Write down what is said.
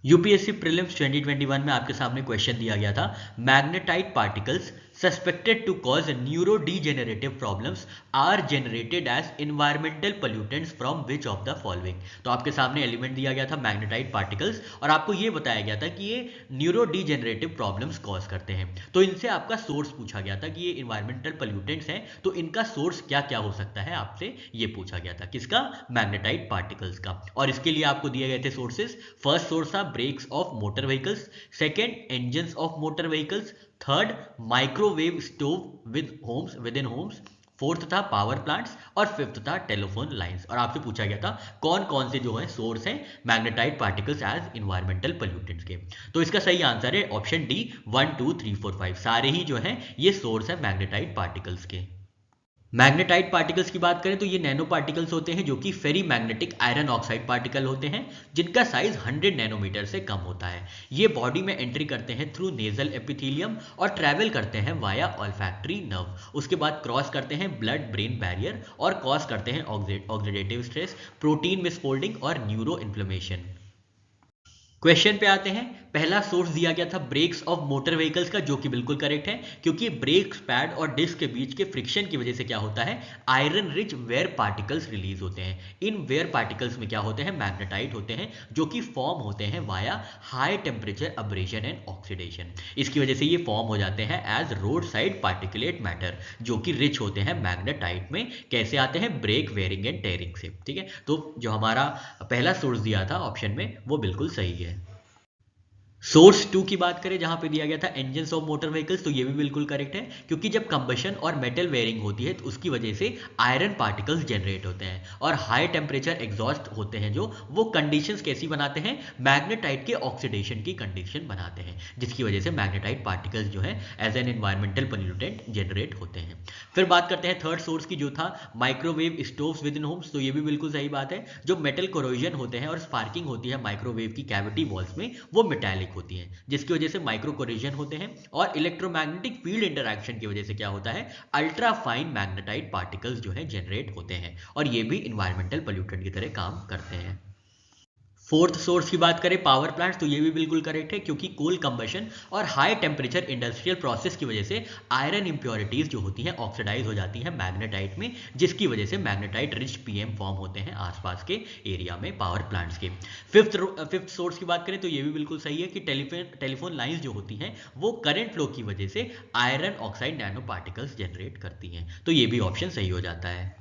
UPSC prelims 2021 में आपके सामने क्वेश्चन दिया गया था, magnetite particles suspected to cause neurodegenerative problems are generated as environmental pollutants from which of the following. तो आपके सामने एलिमेंट दिया गया था मैग्नेटाइट पार्टिकल्स और आपको ये बताया गया था कि ये न्यूरोडीजेनरेटिव प्रॉब्लम्स कॉज करते हैं। तो इनसे आपका सोर्स पूछा गया था कि ये इन्वायरमेंटल पोल्यूटेंट्स हैं, तो इनका सोर्स क्या क्या हो सकता है, आपसे ये पूछा गया था। किसका? मैग्नेटाइट पार्टिकल्स का। और इसके लिए आपको दिए गए थे सोर्सेज। फर्स्ट सोर्स था brakes of motor vehicles, second engine of motor vehicles, third microwave stove within homes, fourth था पावर प्लांट्स और फिफ्थ था टेलीफोन लाइंस। और आपसे पूछा गया था कौन कौन से जो है सोर्स हैं magnetite particles as environmental pollutants के। तो इसका सही आंसर है ऑप्शन डी 1 2 3 4 5 सारे ही जो है ये सोर्स है मैग्नेटाइट पार्टिकल्स के। मैग्नेटाइट पार्टिकल्स की बात करें तो ये नैनो पार्टिकल्स होते हैं जो कि फेरी मैग्नेटिक आयरन ऑक्साइड पार्टिकल होते हैं जिनका साइज 100 नैनोमीटर से कम होता है। ये बॉडी में एंट्री करते हैं थ्रू नेजल एपिथेलियम और ट्रैवल करते हैं वाया ऑल्फैक्टरी नर्व। उसके बाद क्रॉस करते हैं ब्लड ब्रेन बैरियर और कॉज करते हैं ऑक्सीडेटिव स्ट्रेस, प्रोटीन मिसफोल्डिंग और न्यूरो इन्फ्लेमेशन। क्वेश्चन पे आते हैं। पहला सोर्स दिया गया था ब्रेक्स ऑफ मोटर व्हीकल्स का, जो कि बिल्कुल करेक्ट है क्योंकि ब्रेक पैड और डिस्क के बीच के फ्रिक्शन की वजह से क्या होता है, iron rich wear particles release होते हैं। इन वेयर पार्टिकल्स में क्या होते हैं, मैग्नेटाइट होते हैं जो कि फॉर्म होते हैं via high temperature abrasion and oxidation. इसकी वजह से ये फॉर्म हो जाते हैं as road side particulate matter जो कि रिच होते हैं मैग्नेटाइट में। कैसे आते हैं, ब्रेक वेयरिंग एंड टेयरिंग से। ठीक है, तो जो हमारा पहला सोर्स दिया था ऑप्शन में वो बिल्कुल सही है। सोर्स 2 की बात करें जहां पे दिया गया था इंजन ऑफ मोटर व्हीकल्स, तो ये भी बिल्कुल करेक्ट है क्योंकि जब कंबशन और मेटल वेयरिंग होती है तो उसकी वजह से आयरन पार्टिकल्स जनरेट होते हैं और हाई टेम्परेचर एग्जॉस्ट होते हैं जो वो कंडीशंस कैसी बनाते हैं, मैग्नेटाइट के ऑक्सीडेशन की कंडीशन बनाते हैं जिसकी वजह से मैग्नेटाइट पार्टिकल्स जो है as an environmental pollutant generate होते हैं। फिर बात करते हैं थर्ड सोर्स की जो था microwave stoves with in Holmes, तो ये भी बिल्कुल सही बात है। जो मेटल कोरोजन होते हैं और स्पार्किंग होती है माइक्रोवेव की कैविटी वॉल्स में वो मेटालिक होती है जिसकी वजह से माइक्रो कोरिजन होते हैं। और इलेक्ट्रोमैग्नेटिक फील्ड इंटरैक्शन की वजह से क्या होता है, अल्ट्रा फाइन मैग्नेटाइट पार्टिकल्स जो है जनरेट होते हैं और ये भी इन्वायरमेंटल पोल्यूटेंट की तरह काम करते हैं। फोर्थ सोर्स की बात करें पावर प्लांट्स, तो ये भी बिल्कुल करेक्ट है क्योंकि कोल कंबशन और हाई टेम्परेचर इंडस्ट्रियल प्रोसेस की वजह से आयरन इंप्योरिटीज जो होती हैं ऑक्सीडाइज हो जाती हैं मैग्नेटाइट में जिसकी वजह से मैग्नेटाइट रिच पीएम फॉर्म होते हैं आसपास के एरिया में पावर प्लांट्स के। फिफ्थ सोर्स की बात करें तो ये भी बिल्कुल सही है कि टेलीफोन लाइन्स जो होती हैं वो करंट फ्लो की वजह से iron oxide nano particles generate करती हैं, तो ये भी ऑप्शन सही हो जाता है।